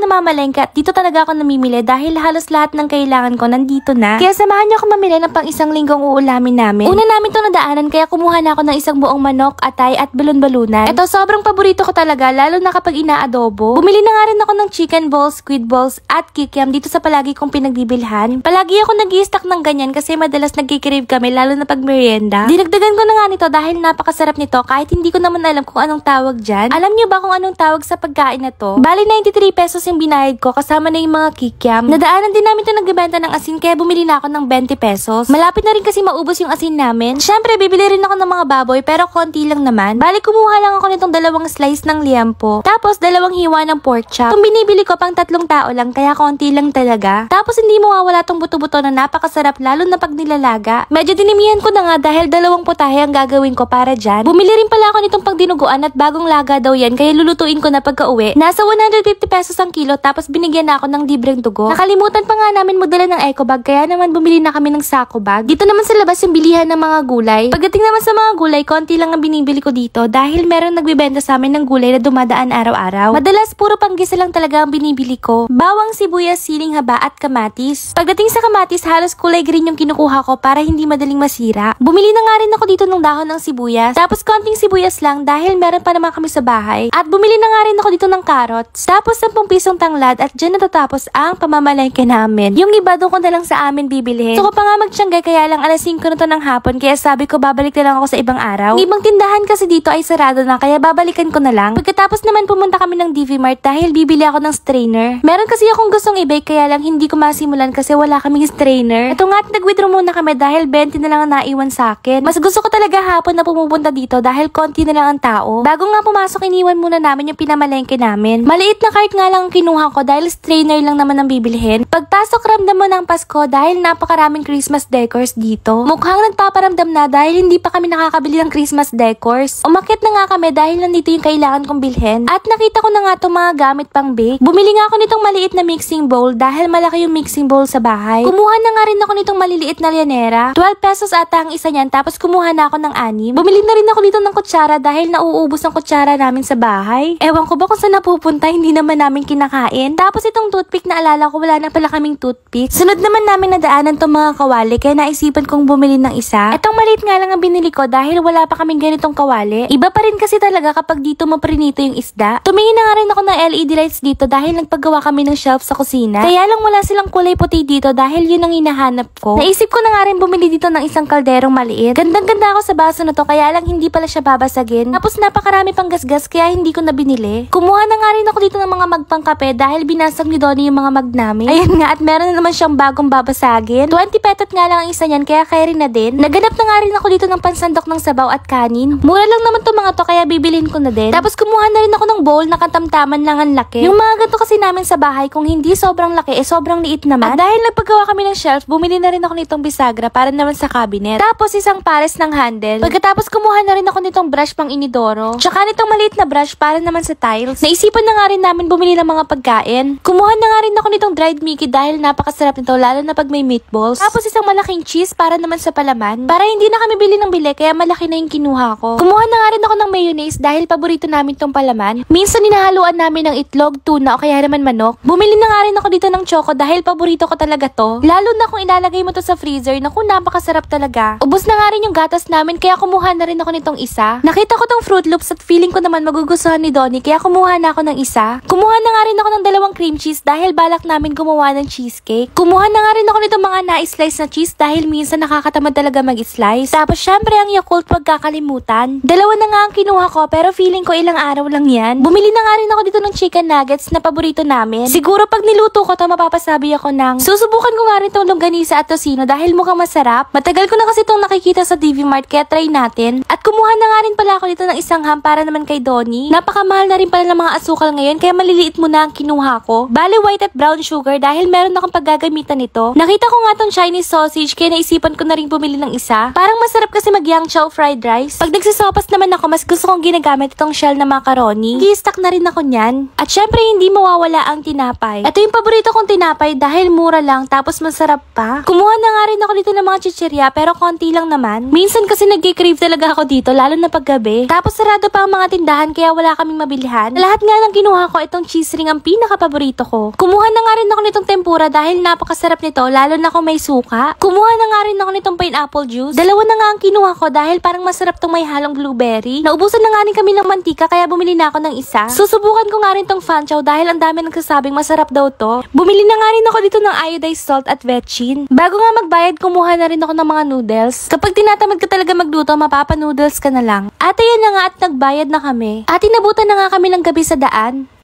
namamalengke at dito talaga ako namimili dahil halos lahat ng kailangan ko nandito na. Kaya samahan niyo ako mamili ng pang isang linggong uulamin namin. Una namin to nadaanan kaya kumuha na ako ng isang buong manok, atay at balon-balunan. Ito sobrang paborito ko talaga lalo na kapag inaadobo. Bumili na nga rin ako ng chicken balls, squid balls at kikiam dito sa palagi kong pinagbibilhan. Palagi ako nag-i-stock ng ganyan kasi madalas nagkikrave kami lalo na pag merienda. Dinagdagan ko na nga nito dahil napakasarap nito kahit hindi ko naman alam kung anong tawag dyan. Alam niyo ba kung anong tawag sa pagkain na to? Bali 93 pesos yung binayad ko kasama na yung mga kikiam. Nadaanan din namin ito nagbebenta ng asin kaya bumili na ako ng 20 pesos. Malapit na rin kasi maubos yung asin namin. Syempre bibili rin ako ng mga baboy pero konti lang naman. Bali kumuha lang ako nitong 2 slice ng liempo. Tapos 2 hiwa ng pork chop. Itong binibili ko pang 3 tao lang kaya konti lang talaga. Tapos hindi mawawala tong buto-buto na napakasarap lalo na pag nilalaga. Medyo dinimihan ko na nga dahil 2 putahe ang gagawin ko para dyan. Bumili rin pala ako nitong pagdinuguan at bagong laga daw yan kaya lulutuin ko na pagka-uwi. Nasa 150 pesos ang kilo tapos binigyan na ako ng libreng dugo. Nakalimutan pa nga namin magdala ng eco bag kaya naman bumili na kami ng sako bag. Dito naman sa labas yung bilihan ng mga gulay. Pagdating naman sa mga gulay, konti lang ang binibili ko dito dahil meron nagbibenta sa amin ng gulay na dumadaan araw-araw. Madalas puro panggisa lang talaga ang binibili ko. Bawang, sibuyas, siling haba at kamatis. Pagdating sa kamatis, halos kulay green yung kinukuha ko para hindi madaling masira. Bumili na nga rin ako dito ng dahon ng sibuyas. Tapos konting sibuyas lang dahil meron pa naman kami sa bahay. At bumili na nga rin ako dito ng carrots. Tapos 10 pisong tanglad at dyan natatapos ang pamamalengke namin. Yung iba doon ko na lang sa amin bibilhin. So ko pa nga magtiyangay kaya lang alas 5 na to ng hapon kaya sabi ko babalik na lang ako sa ibang araw. Yung ibang tindahan kasi dito ay sarado na kaya babalikan ko na lang. Pagkatapos naman pumunta kami ng DV Mart dahil bibili ako ng strainer. Meron kasi akong gustong i-bake kaya lang hindi ko masimulan kasi wala kaming strainer. Ito nga at nag-withdraw muna kami dahil 20 na lang ang naiwan sa akin. Mas gusto ko talaga hapon na pumupunta dito dahil konti na lang ang tao. Bago nga pumasok iniwan muna namin yung pinamalengke namin. Maliit na cart nga lang ang kinuha ko dahil strainer lang naman ang bibilhin. Pagpasok ramdam mo ng Pasko dahil napakaraming Christmas decors dito. Mukhang nagpaparamdam na dahil hindi pa kami nakakabili ng Christmas decors. Umakyat na nga kami dahil nandito yung kailangan kong bilhin. At nakita ko na nga itong mga gamit pang bake. Bumili nga ako nitong maliit na mixing bowl dahil malaki yung mixing bowl sa bahay. Kumuha na nga rin ako nitong maliliit na llanera. 12 pesos ata ang isa niyan tapos kumuha na ako ng 6. Bumili na rin ako dito ng kutsara dahil nauubos ang kutsara namin sa bahay. Ewan ko ba kung saan napupunta, hindi naman namin kinakain. Tapos itong toothpick na alala ko wala na pala kaming toothpick. Sunod naman namin nadaanan tong mga kawali kaya naisipan kong bumili ng isa. Itong maliit nga lang ang binili ko dahil wala pa kaming ganitong kawali. Iba pa rin kasi talaga kapag dito maprinito yung isda. Tumingin na nga rin ako ng LED lights dito dahil nagpagawa kami ng shelf sa kusina. Kaya lang wala silang kulay puti dito dahil yun ang hinahanap ko. Naisip ko na nga rin bumili dito ng isang kalderong maliit. Gandang-ganda ako sa baso na to kaya lang hindi pala siya babasagin. Tapos napakarami pang gasgas kaya hindi ko na binili. Kumuha na nga rin ako dito ng mga magpangkape dahil binasag ni Donnie yung mga mag namin. Ayan nga at meron na naman siyang bagong babasagin. 20 petot nga lang ang isa niyan kaya carry na din. Naganap na nga rin ako dito ng pansandok ng sabaw at kanin. Mura lang naman to mga to kaya bibilin ko na din. Tapos kumuha na rin ako ng bowl na katamtaman lang ang laki. Yung mga ganito kasi namin sa bahay kung hindi sobrang laki sobrang liit naman. At dahil nagpagawa kami ng shelf, bumili na rin ako nitong bisagra para naman sa cabinet. Tapos isang pares ng handle. Pagkatapos kumuha na rin ako nitong brush pang inidoro. Tsaka nitong maliit na brush para naman sa tiles. Naisipan na nga rin namin bumili ng mga pagkain. Kumuha na nga rin ako nitong dried Mickey dahil napakasarap nito lalo na pag may meatballs. Tapos isang malaking cheese para naman sa palaman. Para hindi na kami bili ng bili kaya malaki na yung kinuha ko. Kumuha na nga rin ako ng mayonnaise dahil paborito namin tong palaman. Minsan ninahaluan namin ng itlog, tuna o kaya naman manok. Bumili na nga rin ako dito ng choco dahil paborito ko talaga to. Lalo na kung ilalagay mo to sa freezer, naku napakasarap talaga. Ubos na nga rin yung gatas namin kaya kumuha na rin ako nitong isa. Nakita ko tong Fruit Loops at feeling ko naman magugustuhan ni Donnie kaya kumuha na ako ng isa. Kumuha na nga rin ako ng 2 cream cheese dahil balak namin gumawa ng cheesecake. Kumuha na nga rin ako nitong mga na-slice na cheese dahil minsan nakakatamad talaga mag-slice. Tapos syempre ang Yakult wag kakalimutan. 2 na nga ang kinuha ko pero feeling ko ilang araw lang yan. Bumili na nga rin ako dito ng chicken nuggets na paborito namin. Siguro pag niluto ko to mapapasabi ako ng susubukan ko nga rin tong longganisa at tocino dahil mukhang masarap. Matagal ko na kasi itong nakikita sa DV Mart kaya try natin. At kumuha na nga rin pala ako dito ng isang ham para naman kay Donnie. Napakamahal na rin pala ng mga asukal ngayon kaya maliliit mo na ang kinuha ko. Bali white at brown sugar dahil meron akong paggagamitan nito. Nakita ko nga tong Chinese sausage kaya naisipan ko na rin bumili ng isa. Parang masarap kasi mag-yang chow fried rice. Pag nagsisopas naman ako mas gusto kong ginagamit itong shell na macaroni. Gi-stack na rin ako niyan. At syempre hindi mawawala ang tinapay. Ito yung paborito kong tinapay dahil mura lang tapos masarap pa. Kumuha na nga rin ako dito ng mga chichirya pero konti lang naman. Minsan kasi nag-crave talaga ako dito lalo na paggabi. Tapos sarado pa ang mga tindahan kaya wala kaming mabilihan. Lahat nga ng kinuha ko itong cheese ring ang ang pinaka-paborito ko. Kumuha na nga rin ako nitong tempura dahil napakasarap nito, lalo na kung may suka. Kumuha na nga rin ako nitong pineapple juice. Dalawa na nga ang kinuha ko dahil parang masarap tong may halong blueberry. Naubusan na nga rin kami ng mantika kaya bumili na ako ng isa. Susubukan ko nga rin tong fanchow dahil ang dami nagsasabing masarap daw to. Bumili na nga rin ako dito ng iodized salt at vetchin. Bago nga magbayad, kumuha na rin ako ng mga noodles. Kapag tinatamad ka talaga magluto, mapapa-noodles ka na lang. At ayan na nga at nagbayad na kami. At inabutan na nga kami ng gabi sa daan.